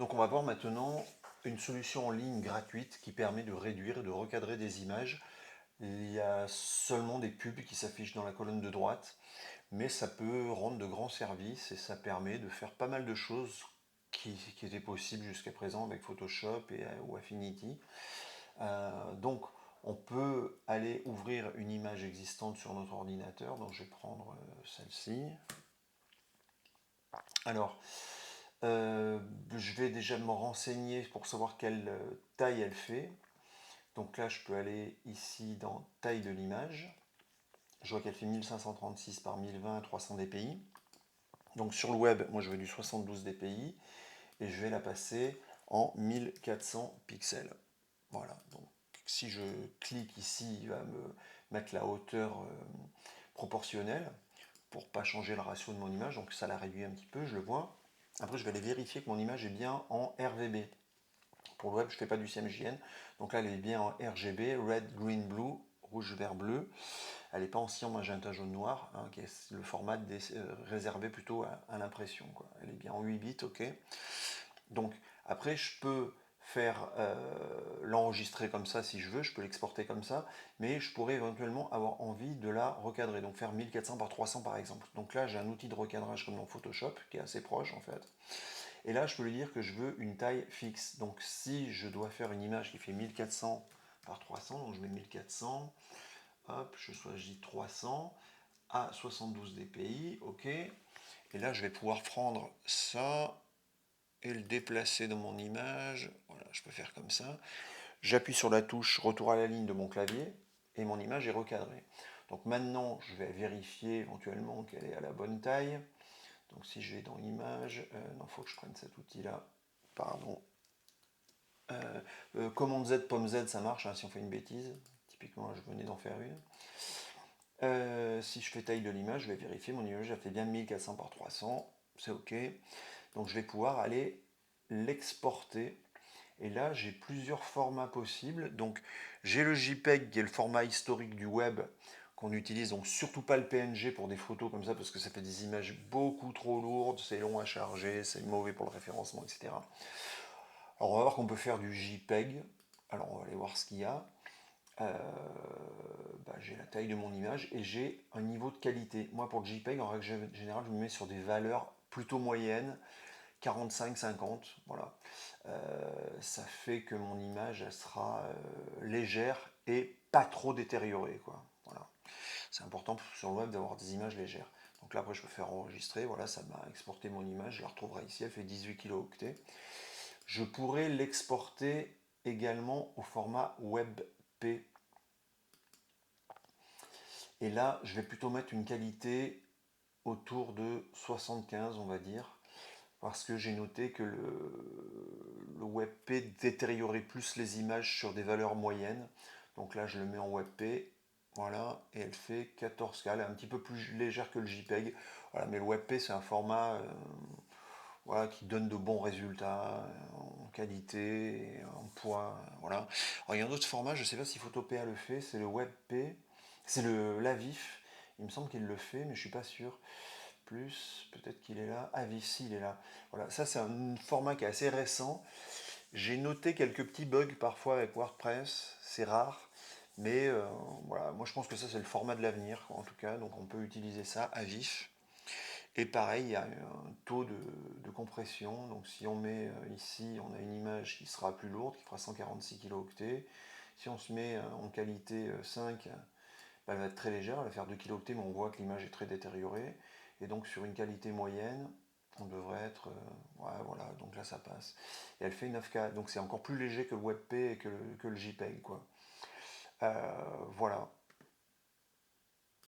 Donc on va voir maintenant une solution en ligne gratuite qui permet de réduire et de recadrer des images. Il y a seulement des pubs qui s'affichent dans la colonne de droite, mais ça peut rendre de grands services et ça permet de faire pas mal de choses qui étaient possibles jusqu'à présent avec Photoshop ou Affinity. Donc on peut aller ouvrir une image existante sur notre ordinateur, donc je vais prendre celle-ci. Alors, je vais déjà me renseigner pour savoir quelle taille elle fait. Donc là, je peux aller ici dans taille de l'image. Je vois qu'elle fait 1536 par 1020 à 300 dpi. Donc sur le web, moi je veux du 72 dpi et je vais la passer en 1400 pixels. Voilà, donc si je clique ici, il va me mettre la hauteur proportionnelle pour pas changer le ratio de mon image, donc ça la réduit un petit peu, je le vois. Après, je vais aller vérifier que mon image est bien en RVB. Pour le web, je ne fais pas du CMJN. Donc là, elle est bien en RGB, Red, Green, Blue, rouge, vert, bleu. Elle n'est pas en cyan, magenta, jaune, noir, hein, qui est le format réservé plutôt à l'impression. Elle est bien en 8 bits, ok. Donc après, je peux faire l'enregistrer comme ça si je veux, je peux l'exporter comme ça, mais je pourrais éventuellement avoir envie de la recadrer, donc faire 1400 par 300 par exemple. Donc là, j'ai un outil de recadrage comme dans Photoshop, qui est assez proche en fait. Et là, je peux lui dire que je veux une taille fixe. Donc si je dois faire une image qui fait 1400 par 300, donc je mets 1400, hop, je choisis 300 à 72 dpi, ok. Et là, je vais pouvoir prendre ça et le déplacer dans mon image. Voilà, je peux faire comme ça. J'appuie sur la touche retour à la ligne de mon clavier et mon image est recadrée. Donc maintenant, je vais vérifier éventuellement qu'elle est à la bonne taille. Donc si je vais dans l'image, non, il faut que je prenne cet outil-là. Pardon. Commande Z, pomme Z, ça marche hein, si on fait une bêtise. Typiquement, je venais d'en faire une. Si je fais taille de l'image, je vais vérifier, mon image a fait bien 1400 par 300. C'est OK. Donc je vais pouvoir aller l'exporter. Et là, j'ai plusieurs formats possibles. Donc j'ai le JPEG qui est le format historique du web qu'on utilise, donc surtout pas le PNG pour des photos comme ça parce que ça fait des images beaucoup trop lourdes, c'est long à charger, c'est mauvais pour le référencement, etc. Alors on va voir qu'on peut faire du JPEG. Alors on va aller voir ce qu'il y a. J'ai la taille de mon image et j'ai un niveau de qualité. Moi pour le JPEG, en règle générale, je me mets sur des valeurs plutôt moyennes, 45-50, voilà. Ça fait que mon image elle sera légère et pas trop détériorée, quoi. Voilà. C'est important sur le web d'avoir des images légères. Donc là après je peux faire enregistrer, voilà, ça m'a exporté mon image, je la retrouverai ici, elle fait 18 kilooctets. Je pourrais l'exporter également au format WebP. Et là, je vais plutôt mettre une qualité autour de 75, on va dire, parce que j'ai noté que le WebP détériorait plus les images sur des valeurs moyennes. Donc là, je le mets en WebP, voilà, et elle fait 14K, elle est un petit peu plus légère que le JPEG. Voilà, mais le WebP, c'est un format voilà, qui donne de bons résultats en qualité, en poids, voilà. Alors, il y a un autre format, je ne sais pas si Photopea le fait, c'est le WebP, c'est le l'AVIF. Il me semble qu'il le fait, mais je ne suis pas sûr. Plus, peut-être qu'il est là. AVIF, si, il est là. Voilà, ça c'est un format qui est assez récent. J'ai noté quelques petits bugs parfois avec WordPress, c'est rare. Mais voilà, moi je pense que ça c'est le format de l'avenir, en tout cas, donc on peut utiliser ça à vif. Et pareil, il y a un taux de compression. Donc si on met ici, on a une image qui sera plus lourde, qui fera 146 kilooctets. Si on se met en qualité 5, elle va être très légère, elle va faire 2 kilooctets, mais on voit que l'image est très détériorée. Et donc sur une qualité moyenne, on devrait être... ouais, voilà, donc là ça passe. Et elle fait 9K, donc c'est encore plus léger que le WebP et que le JPEG, quoi. Voilà.